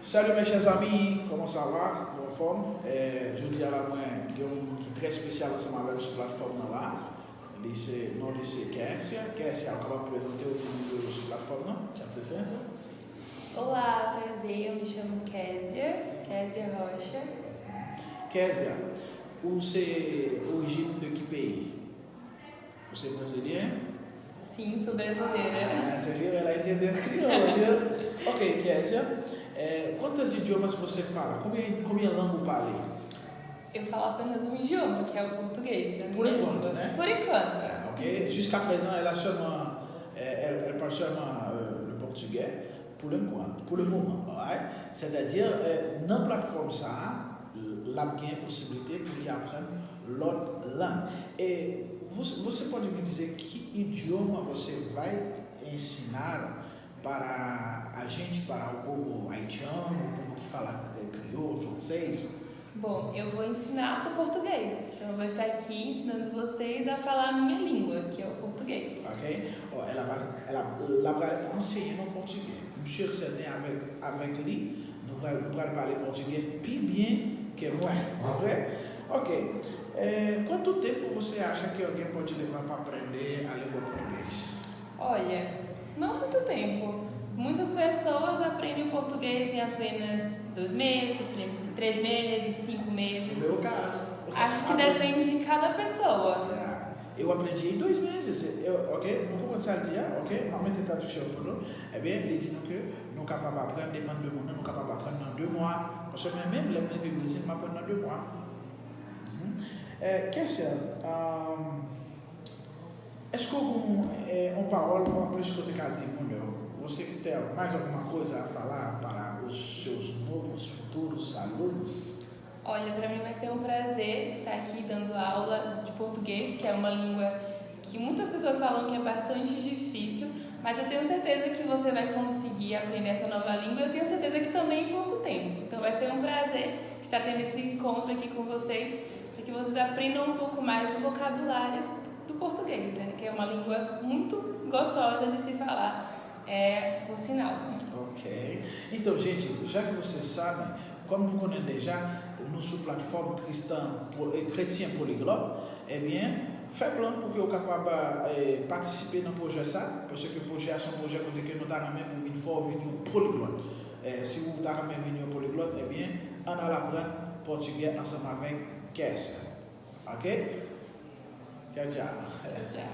Salut mes chers amis, comment ça va? Bonne forme. Je dis à la main, qui est très spécial ensemble avec cette plateforme là. Non de c'est Kessia. Kessia, on va présenter au niveau de cette plateforme. Tu apresenta? Olá, prazer, eu me chamo Kessia Rocha. Kessia, você é origem de que país? Você é brasileira? Sim, sou brasileira. Você viu? Ela entendeu crioulo, viu? Ok, Kessia. Quantos idiomas você fala? Combien langue parle? Eu falo apenas um idioma, que é o português. Por enquanto, né? Por enquanto. Ok. Jusqu'à présent, elle parle seulement le portugais. Pour le moment. Right? C'est-à-dire, dans la plateforme, ça, la possibilité pour y apprendre l'autre langue. Et você pode me dizer que idioma você vai ensinar para a gente, para o povo haitiano, o povo que fala crioulo, francês? Bom, eu vou ensinar o português. Então, eu vou estar aqui ensinando vocês a falar a minha língua, que é o português. Ok? Ela vai ensinar o português. Je suis sûr certain avec lui, nous allons parler português plus bien que moi. Ok. Quanto tempo você acha que alguém pode levar para aprender a língua português? Olha, não muito tempo. Muitas pessoas aprendem português em apenas 2 meses, 3 meses, 5 meses. No meu caso. Acho que depende de cada pessoa. Eu aprendi em 2 meses. Ok? Nous commençons à le dire. Ok? On met une traduction pour nous. Eh bien, il dit que nous sommes capables d'apprendre, dépendre de monde, nous sommes capables d'apprendre dans 2 mois. Parce que même les mêmes Brésil m'apprennent dans 2 mois. Kessia, est-ce qu'on parle plus que tu as dit, você que tem mais alguma coisa a falar para os seus novos futuros alunos? Olha, para mim vai ser um prazer estar aqui dando aula de português, que é uma língua que muitas pessoas falam que é bastante difícil, mas eu tenho certeza que você vai conseguir aprender essa nova língua. Eu tenho certeza que também em pouco tempo. Então vai ser um prazer estar tendo esse encontro aqui com vocês, para que vocês aprendam um pouco mais do vocabulário do português, né? Que é uma língua muito gostosa de se falar, por sinal. Ok. Então, gente, já que vocês sabem, como vous connaissez déjà, nous sur plateforme chrétien polyglotte, eh bien, faites plan pour que vous capable participer dans le projet ça, parce que le projet est un projet que nous avons pour venir fort venir polyglotte. Si vous avez venir polyglotte, eh bien, on va apprendre portugais ensemble avec Kessia. Ok? Ciao, ciao. Tchau, tchau.